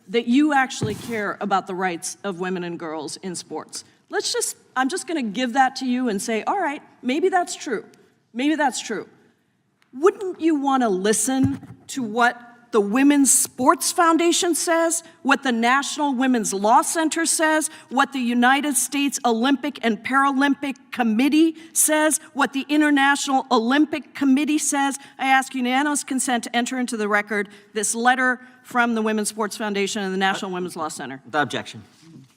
that you actually care about the rights of women and girls in sports. I'm just gonna give that to you and say, all right, maybe that's true. Maybe that's true. Wouldn't you wanna listen to what the Women's Sports Foundation says, what the National Women's Law Center says, what the United States Olympic and Paralympic Committee says, what the International Olympic Committee says? I ask unanimous consent to enter into the record this letter from the Women's Sports Foundation and the National Women's Law Center. Without objection.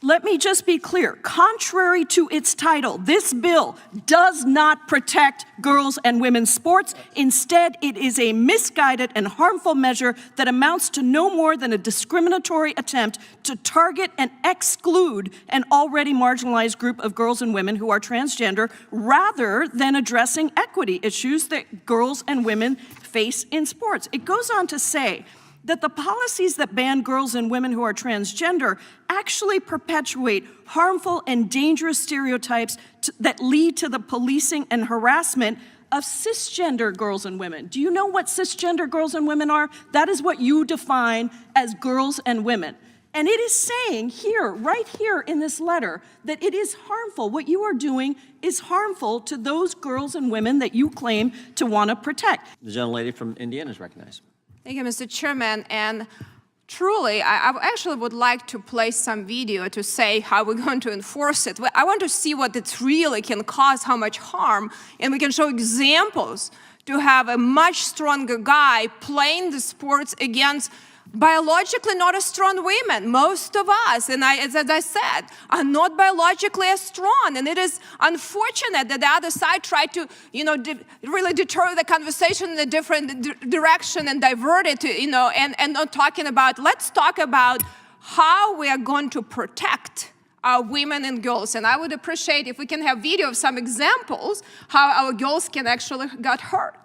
Let me just be clear. Contrary to its title, this bill does not protect girls and women's sports. Instead, it is a misguided and harmful measure that amounts to no more than a discriminatory attempt to target and exclude an already marginalized group of girls and women who are transgender, rather than addressing equity issues that girls and women face in sports. It goes on to say that the policies that ban girls and women who are transgender actually perpetuate harmful and dangerous stereotypes that lead to the policing and harassment of cisgender girls and women. Do you know what cisgender girls and women are? That is what you define as girls and women. And it is saying here, right here in this letter, that it is harmful. What you are doing is harmful to those girls and women that you claim to want to protect. The gentlelady from Indiana is recognized. Thank you, Mr. Chairman. And truly, I actually would like to play some video to say how we're going to enforce it. I want to see what it really can cause, how much harm, and we can show examples to have a much stronger guy playing the sports against biologically not as strong women. Most of us, and as I said, are not biologically as strong. And it is unfortunate that the other side tried to, really deter the conversation in a different direction and divert it, and not talking about, let's talk about how we are going to protect our women and girls. And I would appreciate if we can have video of some examples how our girls can actually got hurt.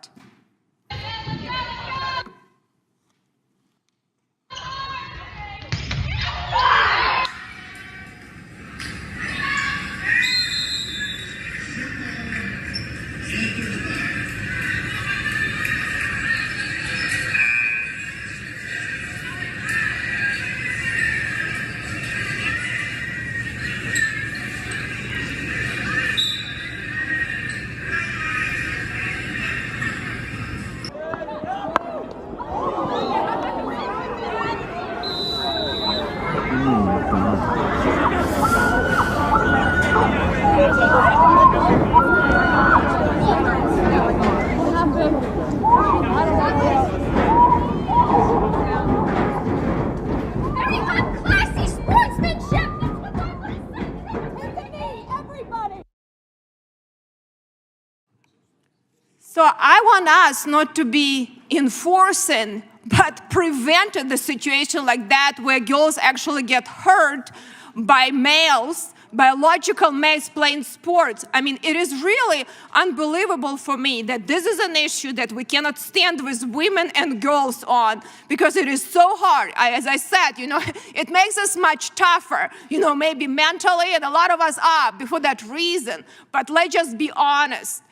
So I want us not to be enforcing, but preventing the situation like that where girls actually get hurt by males, biological males playing sports. I mean, it is really unbelievable for me that this is an issue that we cannot stand with women and girls on, because it is so hard. As I said, it makes us much tougher, maybe mentally, and a lot of us are for that reason. But let's just be honest.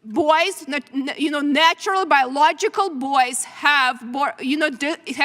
Boys, natural biological boys have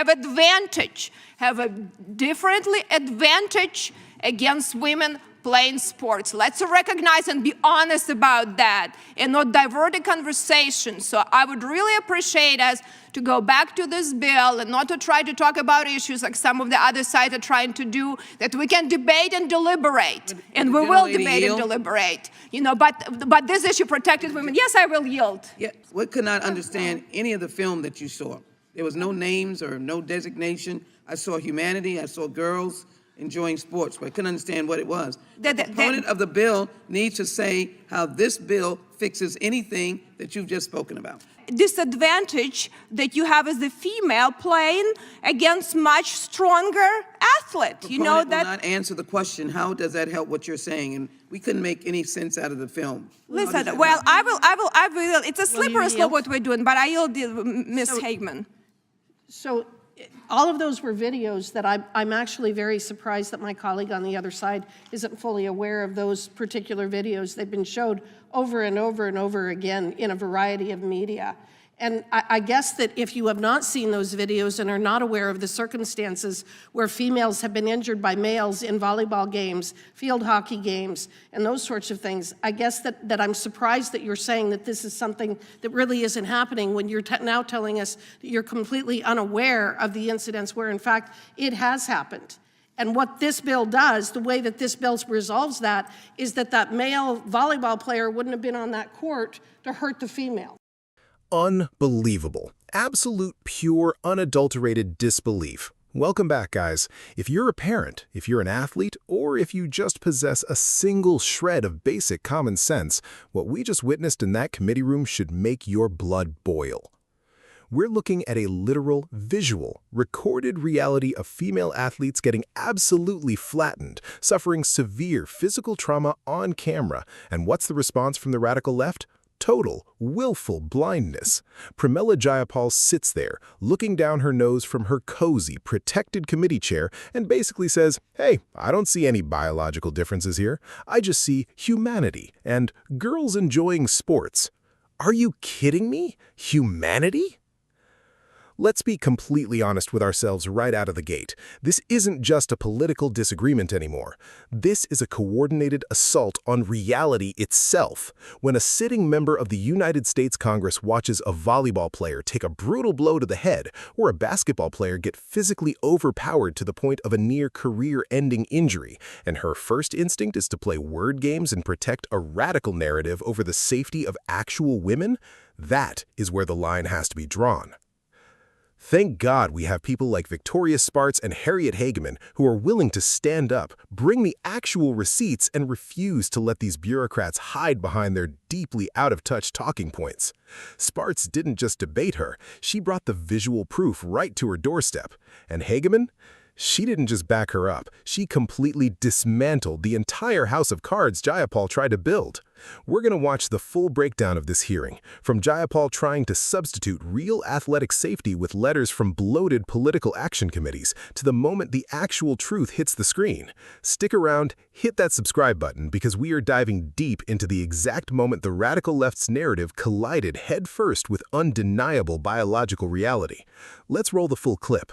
advantage, have a differently advantage against women playing sports. Let's recognize and be honest about that and not divert the conversation. So I would really appreciate us to go back to this bill and not to try to talk about issues like some of the other side are trying to do, that we can debate and deliberate, and we will debate and deliberate. But this issue protected women. Yes, I will yield. Yeah, we could not understand any of the film that you saw. There was no names or no designation. I saw humanity, I saw girls enjoying sports, but I couldn't understand what it was. The proponent of the bill needs to say how this bill fixes anything that you've just spoken about. Disadvantage that you have as a female playing against much stronger athlete. The proponent will not answer the question, how does that help what you're saying? And we couldn't make any sense out of the film. Listen, well, I will. It's a slippery slope what we're doing, but I yield, Ms. Hagman. So all of those were videos that I'm actually very surprised that my colleague on the other side isn't fully aware of those particular videos. They've been showed over and over and over again in a variety of media. And I guess that if you have not seen those videos and are not aware of the circumstances where females have been injured by males in volleyball games, field hockey games, and those sorts of things, I guess that I'm surprised that you're saying that this is something that really isn't happening when you're now telling us that you're completely unaware of the incidents where, in fact, it has happened. And what this bill does, the way that this bill resolves that, is that that male volleyball player wouldn't have been on that court to hurt the female. Unbelievable. Absolute, pure, unadulterated disbelief. Welcome back, guys. If you're a parent, if you're an athlete, or if you just possess a single shred of basic common sense, what we just witnessed in that committee room should make your blood boil. We're looking at a literal, visual, recorded reality of female athletes getting absolutely flattened, suffering severe physical trauma on camera. And what's the response from the radical left? Total, willful blindness. Pramila Jayapal sits there, looking down her nose from her cozy, protected committee chair, and basically says, hey, I don't see any biological differences here. I just see humanity and girls enjoying sports. Are you kidding me? Humanity? Let's be completely honest with ourselves right out of the gate. This isn't just a political disagreement anymore. This is a coordinated assault on reality itself. When a sitting member of the United States Congress watches a volleyball player take a brutal blow to the head, or a basketball player get physically overpowered to the point of a near career-ending injury, and her first instinct is to play word games and protect a radical narrative over the safety of actual women, that is where the line has to be drawn. Thank God we have people like Victoria Spartz and Harriet Hageman who are willing to stand up, bring the actual receipts, and refuse to let these bureaucrats hide behind their deeply out-of-touch talking points. Spartz didn't just debate her, she brought the visual proof right to her doorstep. And Hageman? She didn't just back her up, she completely dismantled the entire house of cards Jayapal tried to build. We're going to watch the full breakdown of this hearing, from Jayapal trying to substitute real athletic safety with letters from bloated political action committees, to the moment the actual truth hits the screen. Stick around, hit that subscribe button, because we are diving deep into the exact moment the radical left's narrative collided headfirst with undeniable biological reality. Let's roll the full clip.